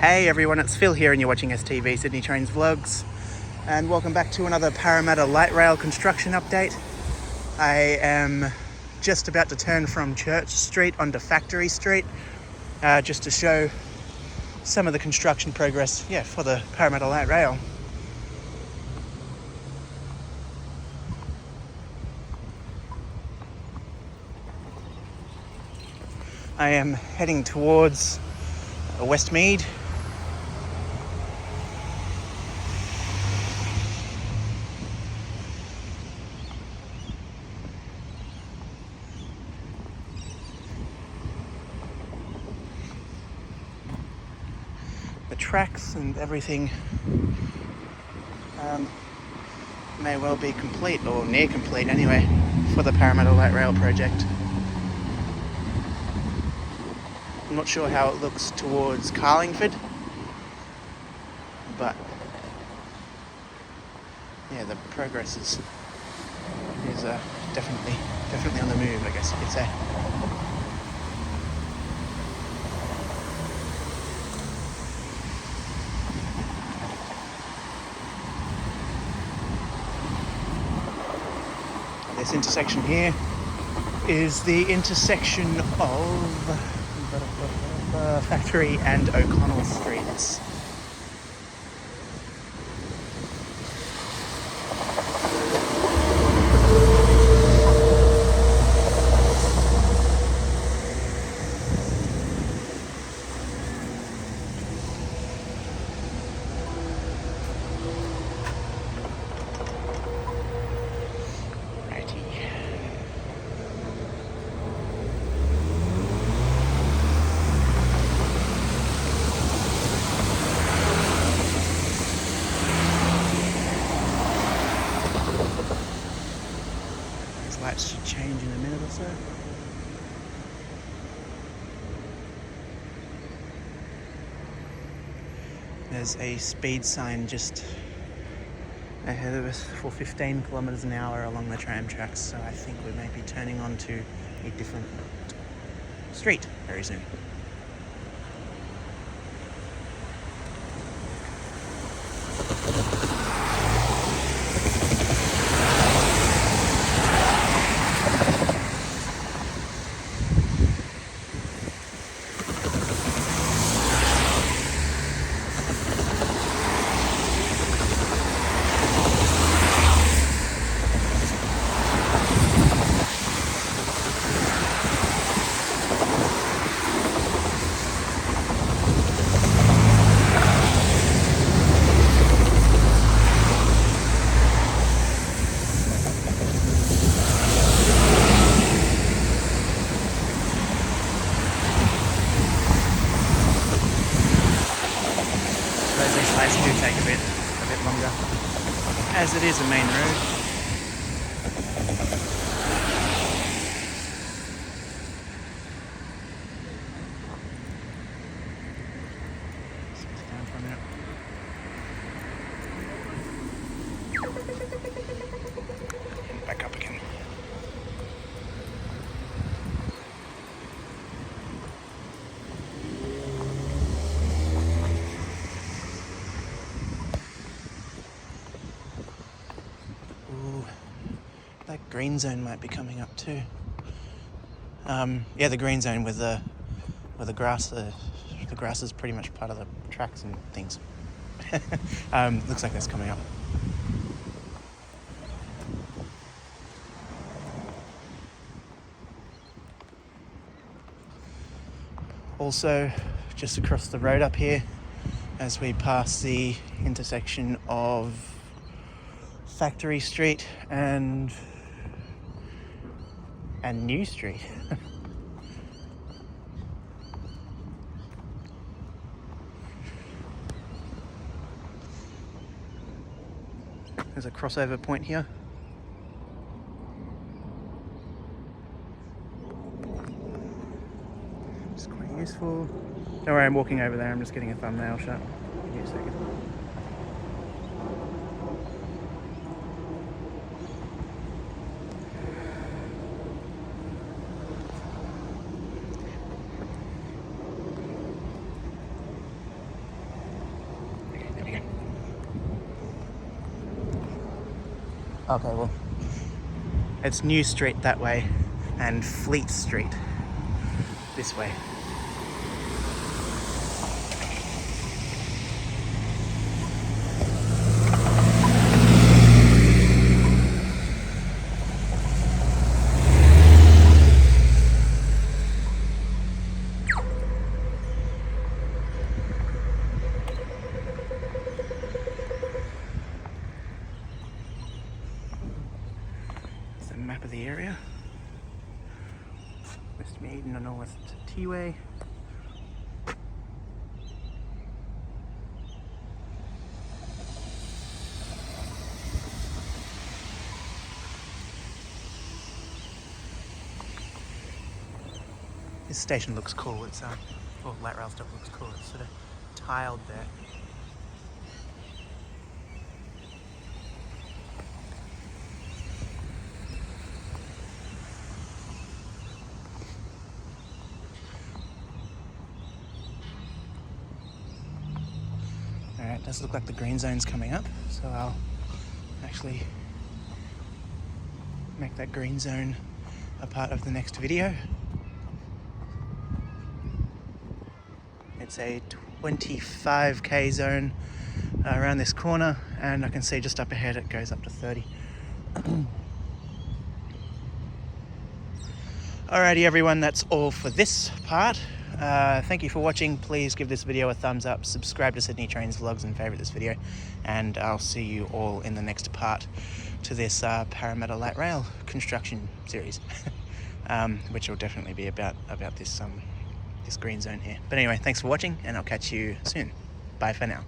Hey everyone, it's Phil here and you're watching STV Sydney Trains Vlogs, and welcome back to another Parramatta Light Rail construction update. I am just about to turn from Church Street onto Factory Street just to show some of the construction progress for the Parramatta Light Rail. I am heading towards Westmead. The tracks and everything may well be complete, or near complete anyway, for the Parramatta Light Rail project. I'm not sure how it looks towards Carlingford, but the progress is definitely on the move, I guess you could say. This intersection here is the intersection of Factory and O'Connell Streets. Lights should change in a minute or so. There's a speed sign just ahead of us for 15 kilometres an hour along the tram tracks, so I think we may be turning onto a different street very soon. These lights do take a bit longer, as it is a main road. Sit down for a minute. And back up again. That green zone might be coming up too. The green zone with the grass. The grass is pretty much part of the tracks and things. Looks like that's coming up. Also, just across the road up here, as we pass the intersection of Factory Street and New Street. There's a crossover point here. It's quite useful. Don't worry, I'm walking over there. I'm just getting a thumbnail shot. Give me a second. Okay, well, it's New Street that way and Fleet Street this way. Map of the area. Westmead and the North T-Way. This station looks cool. It's well, light rail stuff looks cool. It's sort of tiled there. Alright, does look like the green zone's coming up, so I'll actually make that green zone a part of the next video. It's a 25k zone around this corner, and I can see just up ahead it goes up to 30. Alrighty everyone, that's all for this part. Thank you for watching. Please give this video a thumbs up, subscribe to Sydney Trains Vlogs and favourite this video, and I'll see you all in the next part to this Parramatta Light Rail construction series, which will definitely be about this green zone here. But anyway, thanks for watching, and I'll catch you soon. Bye for now.